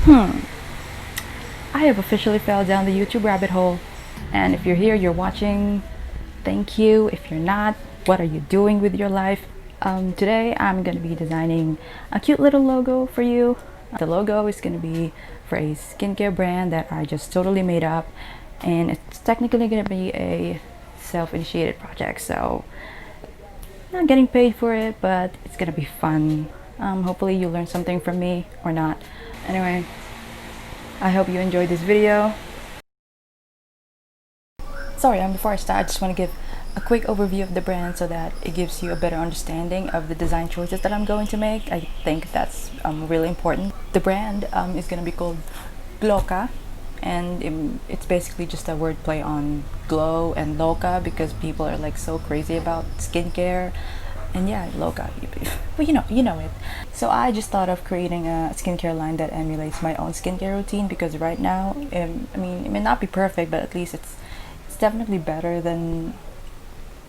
I have officially fell down the YouTube rabbit hole. And if you're here, you're watching, thank you. If you're not, what are you doing with your life? Today I'm going to be designing a cute little logo for you. The logo is going to be for a skincare brand that I just totally made up, and it's technically going to be a self-initiated project, so not getting paid for it, but it's going to be fun. Hopefully you learn something from me or not. Anyway, I hope you enjoyed this video. Sorry, before I start, I just want to give a quick overview of the brand so that it gives you a better understanding of the design choices that I'm going to make. I think that's really important. The brand is going to be called Gloca, and it's basically just a wordplay on glow and loca, because people are like so crazy about skincare. And yeah, loca, but you know it. So I just thought of creating a skincare line that emulates my own skincare routine, because right now, I mean, it may not be perfect, but at least it's definitely better than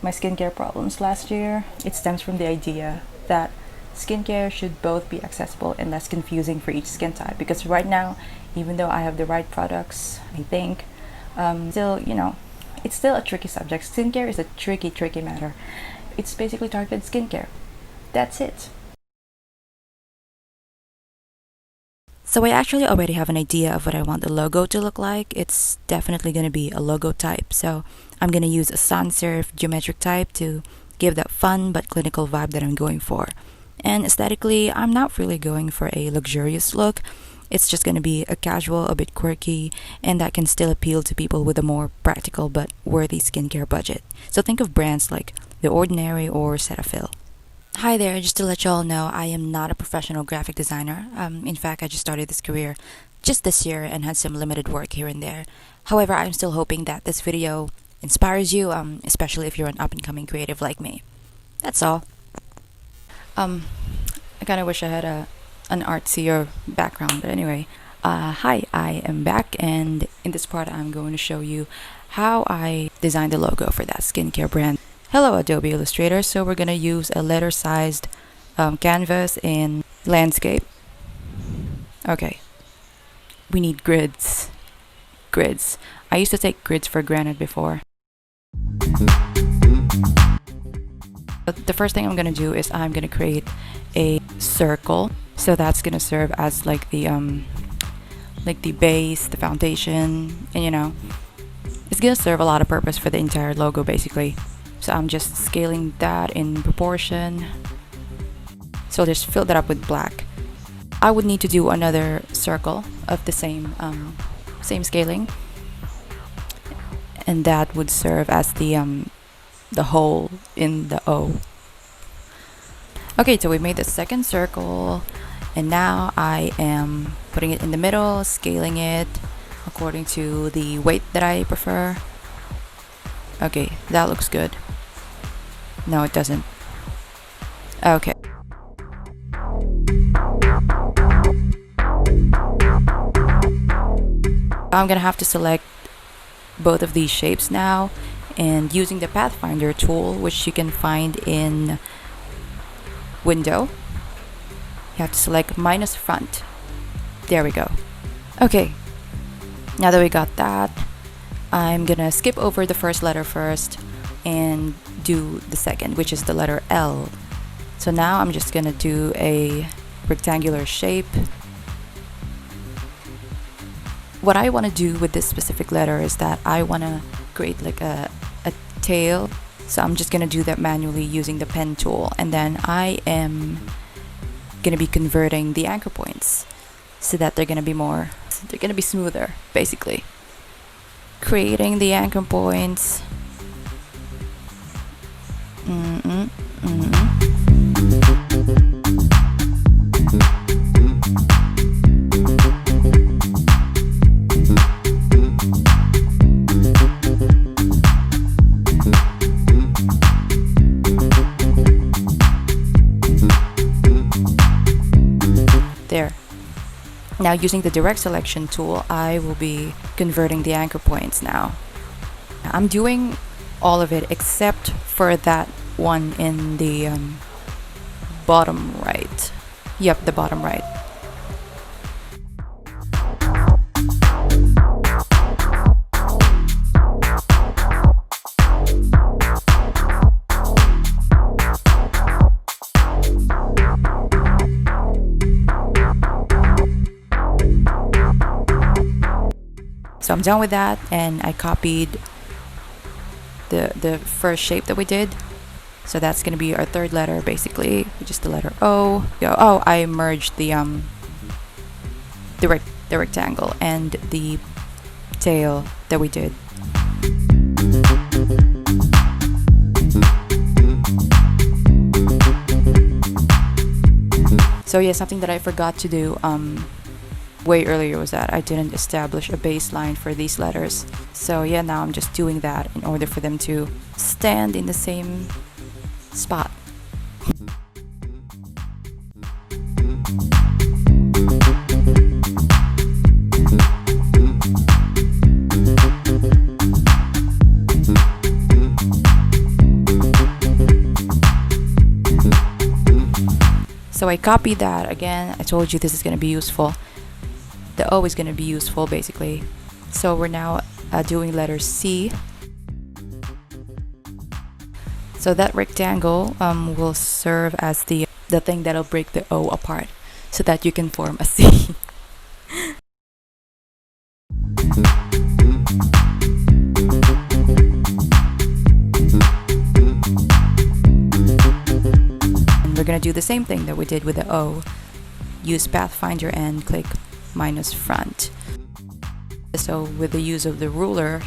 my skincare problems last year. It stems from the idea that skincare should both be accessible and less confusing for each skin type, because right now, even though I have the right products, I think, still, it's still a tricky subject. Skincare is a tricky matter. It's basically targeted skincare. That's it. So I actually already have an idea of what I want the logo to look like. It's definitely going to be a logo type. So I'm going to use a sans serif geometric type to give that fun but clinical vibe that I'm going for. And aesthetically, I'm not really going for a luxurious look. It's just going to be a casual, a bit quirky, and that can still appeal to people with a more practical but worthy skincare budget. So think of brands like The Ordinary or Cetaphil. Hi there, just to let y'all know, I am not a professional graphic designer. In fact, I just started this career just this year and had some limited work here and there. However, I'm still hoping that this video inspires you, especially if you're an up-and-coming creative like me. That's all. I kind of wish I had an artsier background, but anyway. Hi, I am back, and in this part I'm going to show you how I designed the logo for that skincare brand. Hello, Adobe Illustrator. So we're gonna use a letter-sized canvas in landscape. Okay. We need grids. Grids. I used to take grids for granted before. But the first thing I'm gonna do is I'm gonna create a circle. So that's gonna serve as like the base, the foundation, and it's gonna serve a lot of purpose for the entire logo basically. So I'm just scaling that in proportion. So just fill that up with black. I would need to do another circle of the same scaling, and that would serve as the hole in the O. Okay, so we made the second circle, and now I am putting it in the middle, scaling it according to the weight that I prefer. Okay, that looks good. No, it doesn't. Okay. I'm gonna have to select both of these shapes now, and using the Pathfinder tool, which you can find in Window, you have to select minus front. There we go. Okay, now that we got that, I'm gonna skip over the first letter first and do the second, which is the letter L. So now I'm just gonna do a rectangular shape. What I want to do with this specific letter is that I want to create like a tail. So I'm just gonna do that manually using the pen tool, and then I am gonna be converting the anchor points so that they're gonna be smoother basically. Creating the anchor points. There. Now using the direct selection tool, I will be converting the anchor points now. I'm doing all of it except for that one in the bottom right. Yep, the bottom right. So I'm done with that, and I copied the first shape that we did. So that's gonna be our third letter, basically, which is the letter O. Oh, I merged the rectangle and the tail that we did. So yeah, something that I forgot to do way earlier was that I didn't establish a baseline for these letters. So yeah, now I'm just doing that in order for them to stand in the same spot. So I copied that. Again, I told you this is going to be useful. The O is going to be useful, basically. So we're now doing letter C. So that rectangle will serve as the thing that'll break the O apart so that you can form a C. We're gonna do the same thing that we did with the O. Use Pathfinder and click minus front. So with the use of the ruler,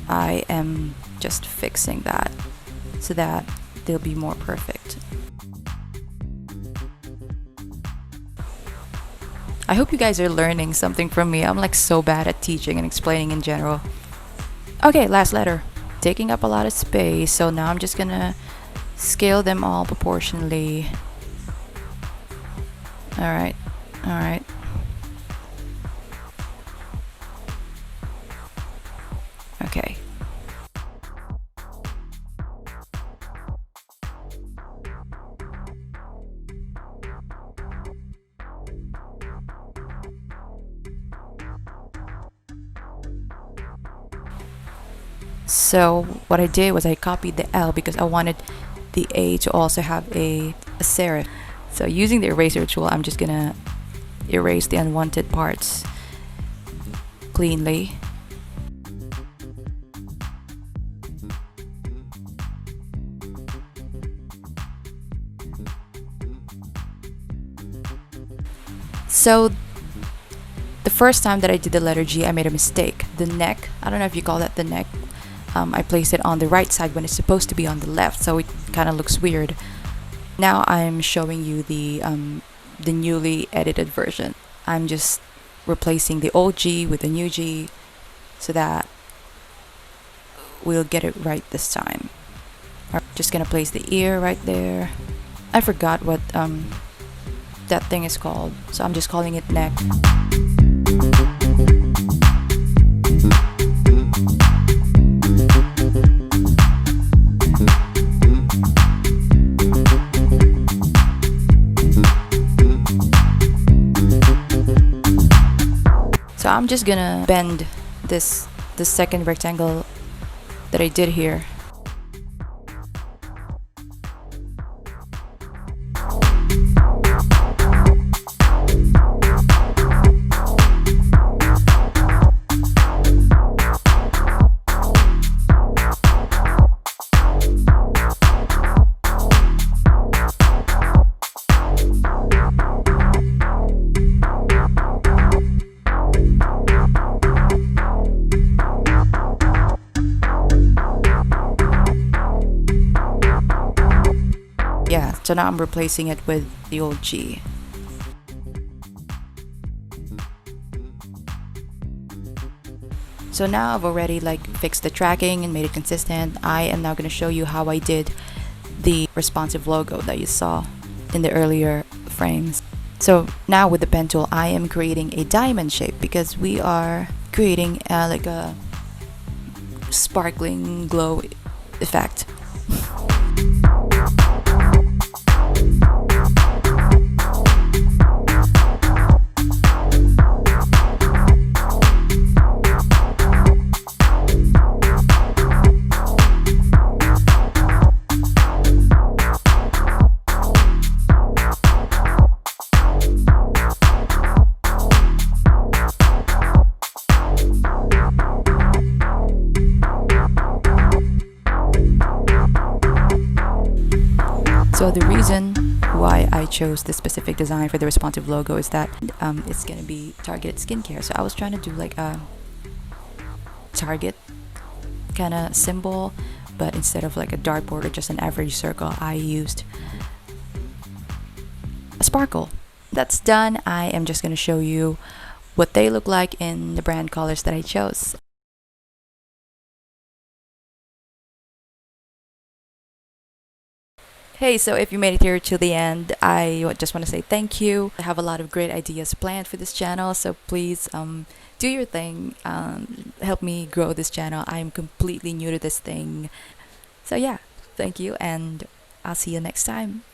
I am just fixing that so that they'll be more perfect. I hope you guys are learning something from me. I'm like so bad at teaching and explaining in general. Okay, last letter. Taking up a lot of space, so now I'm just gonna scale them all proportionally. Alright. Okay. So what I did was I copied the L because I wanted the A to also have a serif. So using the eraser tool, I'm just gonna erase the unwanted parts cleanly. So the first time that I did the letter G, I made a mistake. The neck, I don't know if you call that the neck. I placed it on the right side when it's supposed to be on the left, so it kind of looks weird. Now I'm showing you the newly edited version. I'm just replacing the old G with the new G so that we'll get it right this time. Just gonna place the ear right there. I forgot what that thing is called, so I'm just calling it neck. So I'm just gonna bend the second rectangle that I did here. Yeah, so now I'm replacing it with the old G. So now I've already fixed the tracking and made it consistent. I am now going to show you how I did the responsive logo that you saw in the earlier frames. So now with the pen tool, I am creating a diamond shape because we are creating like a sparkling glow effect. So the reason why I chose this specific design for the responsive logo is that it's gonna be targeted skincare. So I was trying to do like a Target kind of symbol, but instead of like a dartboard or just an average circle, I used a sparkle. That's done. I am just gonna show you what they look like in the brand colors that I chose. Hey, so if you made it here to the end, just want to say thank you. I have a lot of great ideas planned for this channel, so please do your thing. Help me grow this channel. I'm completely new to this thing. So yeah, thank you, and I'll see you next time.